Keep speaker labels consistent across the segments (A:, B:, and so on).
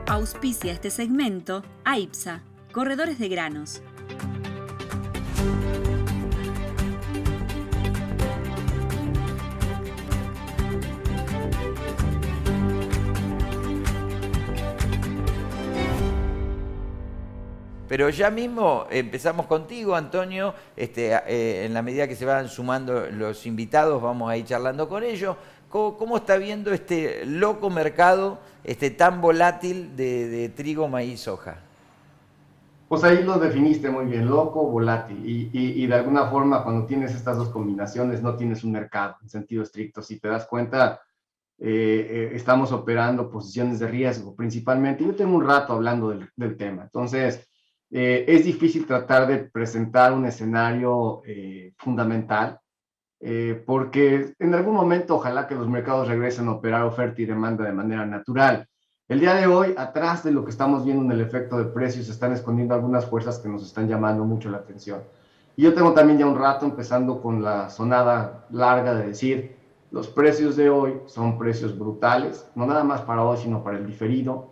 A: Auspicia este segmento AIPSA, Corredores de Granos.
B: Pero ya mismo empezamos contigo, Antonio. En la medida que se van sumando los invitados, vamos a ir charlando con ellos. ¿Cómo está viendo este loco mercado tan volátil de trigo, maíz, soja?
C: Pues ahí lo definiste muy bien, loco, volátil. Y de alguna forma, cuando tienes estas dos combinaciones, no tienes un mercado en sentido estricto. Si te das cuenta, estamos operando posiciones de riesgo principalmente. Yo tengo un rato hablando del tema. Entonces, es difícil tratar de presentar un escenario fundamental, porque en algún momento ojalá que los mercados regresen a operar oferta y demanda de manera natural. El día de hoy, atrás de lo que estamos viendo en el efecto de precios, se están escondiendo algunas fuerzas que nos están llamando mucho la atención. Y yo tengo también ya un rato empezando con la sonada larga de decir, los precios de hoy son precios brutales, no nada más para hoy, sino para el diferido.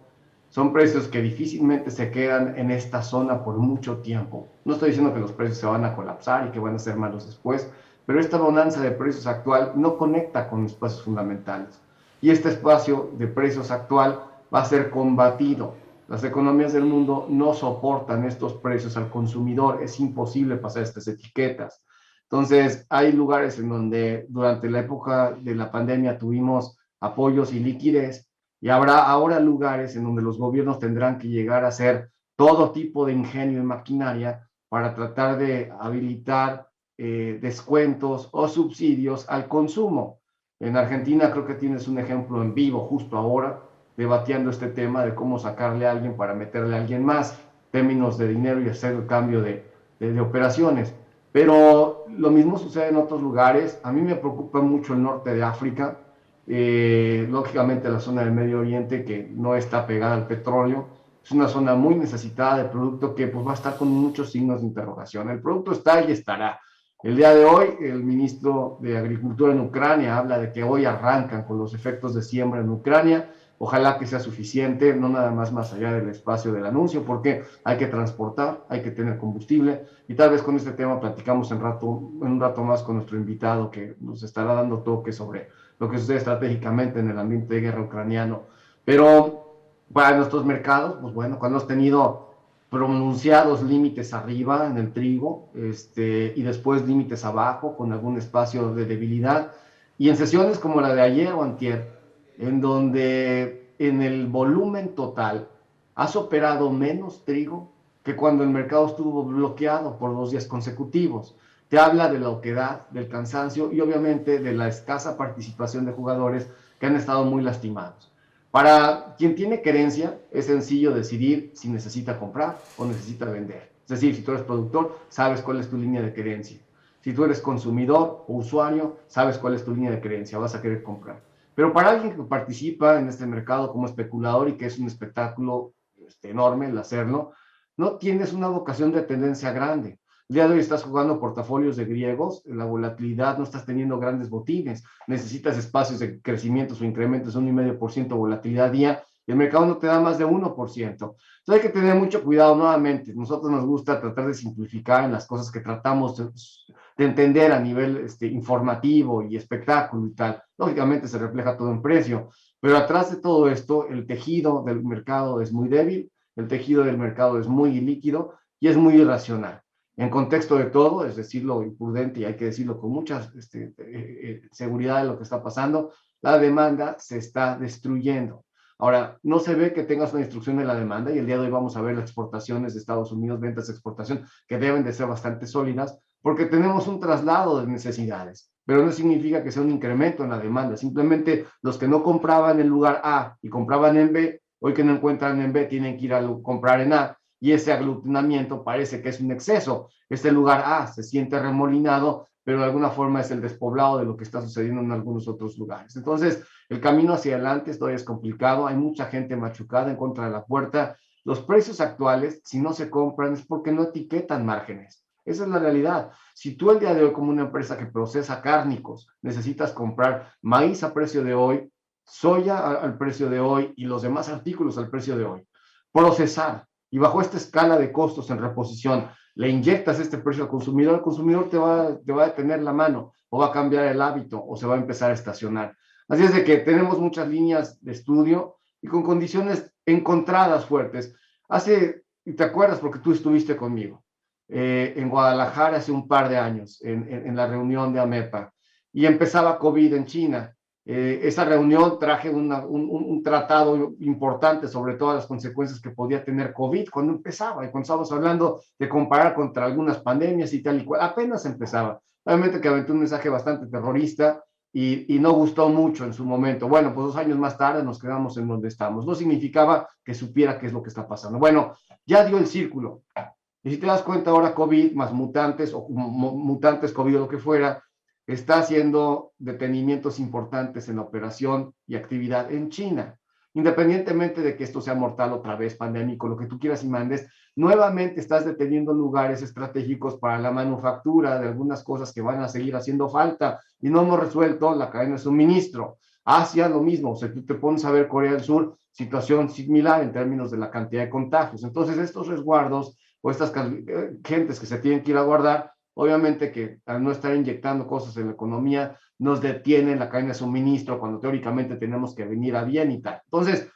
C: Son precios que difícilmente se quedan en esta zona por mucho tiempo. No estoy diciendo que los precios se van a colapsar y que van a ser malos después, pero esta bonanza de precios actual no conecta con espacios fundamentales. Y este espacio de precios actual va a ser combatido. Las economías del mundo no soportan estos precios al consumidor, es imposible pasar estas etiquetas. Entonces, hay lugares en donde durante la época de la pandemia tuvimos apoyos y liquidez, y habrá ahora lugares en donde los gobiernos tendrán que llegar a hacer todo tipo de ingenio y maquinaria para tratar de habilitar descuentos o subsidios al consumo. En Argentina creo que tienes un ejemplo en vivo justo ahora, debatiendo este tema de cómo sacarle a alguien para meterle a alguien más, términos de dinero y hacer el cambio de operaciones. Pero lo mismo sucede en otros lugares. A mí me preocupa mucho el norte de África, lógicamente la zona del Medio Oriente, que no está pegada al petróleo. Es una zona muy necesitada de producto que pues, va a estar con muchos signos de interrogación. El producto está y estará. El día de hoy, el ministro de Agricultura en Ucrania habla de que hoy arrancan con los efectos de siembra en Ucrania. Ojalá que sea suficiente, no nada más allá del espacio del anuncio, porque hay que transportar, hay que tener combustible, y tal vez con este tema platicamos en un rato más con nuestro invitado que nos estará dando toques sobre lo que sucede estratégicamente en el ambiente de guerra ucraniano. Pero para nuestros mercados, pues bueno, cuando hemos tenido pronunciados límites arriba en el trigo, y después límites abajo con algún espacio de debilidad, y en sesiones como la de ayer o antier, en donde en el volumen total has operado menos trigo que cuando el mercado estuvo bloqueado por 2 días consecutivos. Te habla de la oquedad, del cansancio y obviamente de la escasa participación de jugadores que han estado muy lastimados. Para quien tiene querencia, es sencillo decidir si necesita comprar o necesita vender. Es decir, si tú eres productor, sabes cuál es tu línea de querencia. Si tú eres consumidor o usuario, sabes cuál es tu línea de querencia, vas a querer comprar. Pero para alguien que participa en este mercado como especulador y que es un espectáculo enorme el hacerlo, no tienes una vocación de tendencia grande. El día de hoy estás jugando portafolios de griegos, la volatilidad, no estás teniendo grandes botines, necesitas espacios de crecimientos o incrementos de 1,5% de volatilidad día, y el mercado no te da más de 1%. Entonces hay que tener mucho cuidado nuevamente. Nosotros nos gusta tratar de simplificar en las cosas que tratamos de entender a nivel informativo y espectáculo y tal. Lógicamente se refleja todo en precio, pero atrás de todo esto, el tejido del mercado es muy débil, el tejido del mercado es muy ilíquido y es muy irracional. En contexto de todo, es decirlo imprudente y hay que decirlo con mucha seguridad de lo que está pasando, la demanda se está destruyendo. Ahora, no se ve que tengas una instrucción de la demanda y el día de hoy vamos a ver las exportaciones de Estados Unidos, ventas de exportación, que deben de ser bastante sólidas, porque tenemos un traslado de necesidades, pero no significa que sea un incremento en la demanda. Simplemente los que no compraban en lugar A y compraban en B, hoy que no encuentran en B, tienen que ir a comprar en A, y ese aglutinamiento parece que es un exceso. Este lugar A se siente remolinado, pero de alguna forma es el despoblado de lo que está sucediendo en algunos otros lugares. Entonces, el camino hacia adelante todavía es complicado, hay mucha gente machucada en contra de la puerta. Los precios actuales, si no se compran, es porque no etiquetan márgenes. Esa es la realidad. Si tú el día de hoy, como una empresa que procesa cárnicos, necesitas comprar maíz a precio de hoy, soya al precio de hoy y los demás artículos al precio de hoy. Procesar. Y bajo esta escala de costos en reposición, le inyectas este precio al consumidor, el consumidor te va a detener la mano, o va a cambiar el hábito, o se va a empezar a estacionar. Así es de que tenemos muchas líneas de estudio y con condiciones encontradas fuertes. Y te acuerdas porque tú estuviste conmigo, en Guadalajara hace un par de años, en la reunión de AMEPA, y empezaba COVID en China. Esa reunión traje un tratado importante sobre todas las consecuencias que podía tener COVID cuando empezaba, y cuando estábamos hablando de comparar contra algunas pandemias y tal y cual, apenas empezaba. Obviamente que aventé un mensaje bastante terrorista y no gustó mucho en su momento. Bueno, pues 2 años más tarde nos quedamos en donde estamos. No significaba que supiera qué es lo que está pasando. Bueno, ya dio el círculo. Y si te das cuenta ahora, COVID más mutantes o mutantes COVID o lo que fuera, está haciendo detenimientos importantes en la operación y actividad en China. Independientemente de que esto sea mortal otra vez, pandémico, lo que tú quieras y mandes, nuevamente estás deteniendo lugares estratégicos para la manufactura de algunas cosas que van a seguir haciendo falta y no hemos resuelto la cadena de suministro. Asia, lo mismo, o sea, tú te pones a ver Corea del Sur, situación similar en términos de la cantidad de contagios. Entonces, estos resguardos o estas gentes que se tienen que ir a guardar, obviamente que al no estar inyectando cosas en la economía, nos detienen la cadena de suministro cuando teóricamente tenemos que venir a bien y tal. Entonces,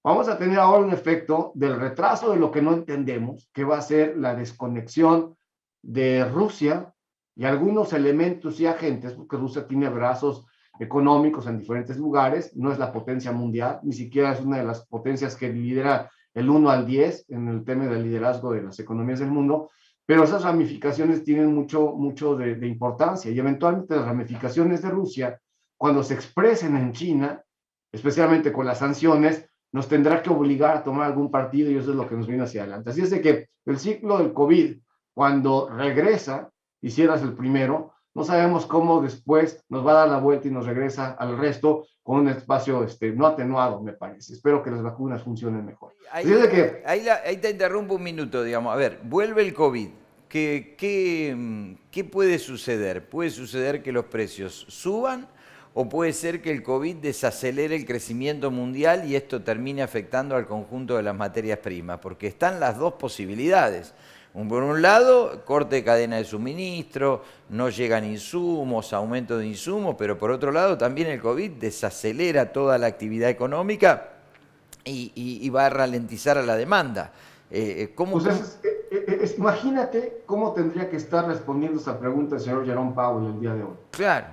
C: vamos a tener ahora un efecto del retraso de lo que no entendemos, que va a ser la desconexión de Rusia y algunos elementos y agentes, porque Rusia tiene brazos económicos en diferentes lugares, no es la potencia mundial, ni siquiera es una de las potencias que lidera el 1 al 10 en el tema del liderazgo de las economías del mundo, pero esas ramificaciones tienen mucho de importancia y eventualmente las ramificaciones de Rusia, cuando se expresen en China, especialmente con las sanciones, nos tendrá que obligar a tomar algún partido y eso es lo que nos viene hacia adelante. Así es de que el ciclo del COVID, cuando regresa, y cierras el primero, no sabemos cómo después nos va a dar la vuelta y nos regresa al resto con un espacio no atenuado, me parece. Espero que las vacunas funcionen mejor. Así es de que
B: Ahí te interrumpo un minuto, digamos. A ver, vuelve el COVID. ¿Qué puede suceder? ¿Puede suceder que los precios suban o puede ser que el COVID desacelere el crecimiento mundial y esto termine afectando al conjunto de las materias primas? Porque están las dos posibilidades. Por un lado, corte de cadena de suministro, no llegan insumos, aumento de insumos, pero por otro lado también el COVID desacelera toda la actividad económica y va a ralentizar a la demanda.
C: Imagínate cómo tendría que estar respondiendo esa pregunta el señor Jerome Powell el día de hoy.
B: Claro.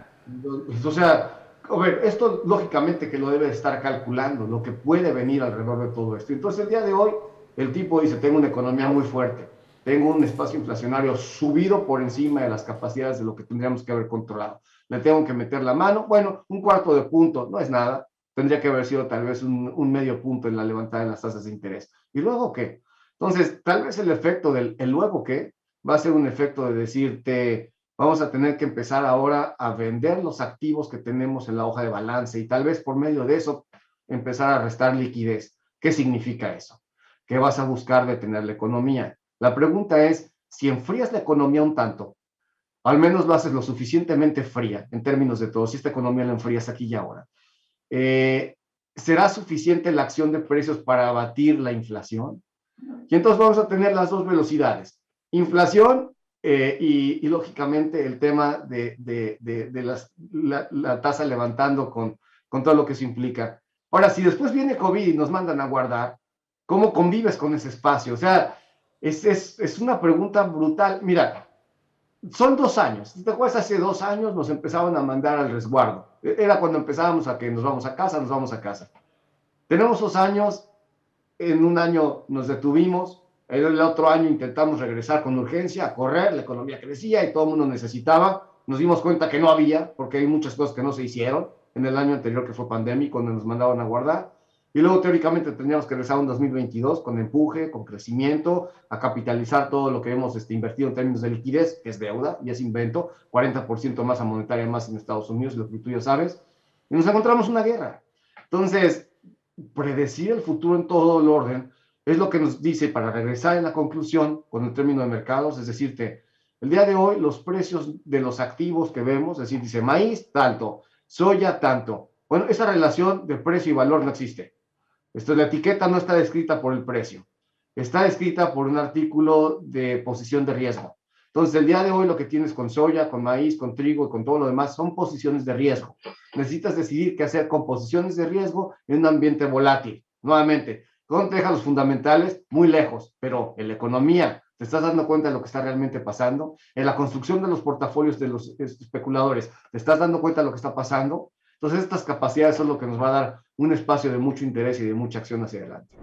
C: O sea, a ver, esto lógicamente que lo debe estar calculando, lo que puede venir alrededor de todo esto. Entonces el día de hoy el tipo dice, tengo una economía muy fuerte, tengo un espacio inflacionario subido por encima de las capacidades de lo que tendríamos que haber controlado. Le tengo que meter la mano, bueno, 1/4 de punto no es nada, tendría que haber sido tal vez un medio punto en la levantada de las tasas de interés. ¿Y luego qué? Entonces, tal vez el efecto del el luego qué va a ser un efecto de decirte, vamos a tener que empezar ahora a vender los activos que tenemos en la hoja de balance y tal vez por medio de eso empezar a restar liquidez. ¿Qué significa eso? Que vas a buscar detener la economía. La pregunta es, si enfrías la economía un tanto, al menos lo haces lo suficientemente fría en términos de todo, si esta economía la enfrías aquí y ahora, ¿será suficiente la acción de precios para abatir la inflación? Y entonces vamos a tener las dos velocidades, inflación y lógicamente el tema de la tasa levantando con todo lo que eso implica. Ahora, si después viene COVID y nos mandan a guardar, ¿cómo convives con ese espacio? O sea, es una pregunta brutal. Mira, son 2 años. ¿Te acuerdas? Hace 2 años nos empezaban a mandar al resguardo. Era cuando empezábamos a que nos vamos a casa, nos vamos a casa. Tenemos 2 años, en un año nos detuvimos, el otro año intentamos regresar con urgencia, a correr, la economía crecía y todo el mundo necesitaba. Nos dimos cuenta que no había, porque hay muchas cosas que no se hicieron en el año anterior que fue pandémico, donde nos mandaban a guardar. Y luego teóricamente tendríamos que regresar en 2022 con empuje, con crecimiento, a capitalizar todo lo que hemos invertido en términos de liquidez, que es deuda y es invento, 40% masa monetaria más en Estados Unidos, lo que tú ya sabes. Y nos encontramos una guerra. Entonces, predecir el futuro en todo el orden es lo que nos dice, para regresar en la conclusión con el término de mercados, es decirte, el día de hoy los precios de los activos que vemos, es decir, dice maíz tanto, soya tanto, Bueno, esa relación de precio y valor no existe. La etiqueta no está descrita por el precio, está descrita por un artículo de posición de riesgo. Entonces, el día de hoy lo que tienes con soya, con maíz, con trigo y con todo lo demás son posiciones de riesgo. Necesitas decidir qué hacer con posiciones de riesgo en un ambiente volátil. Nuevamente, ¿dónde te dejan los fundamentales? Muy lejos, pero en la economía, ¿te estás dando cuenta de lo que está realmente pasando? En la construcción de los portafolios de los especuladores, ¿te estás dando cuenta de lo que está pasando? Entonces, estas capacidades son lo que nos va a dar un espacio de mucho interés y de mucha acción hacia adelante.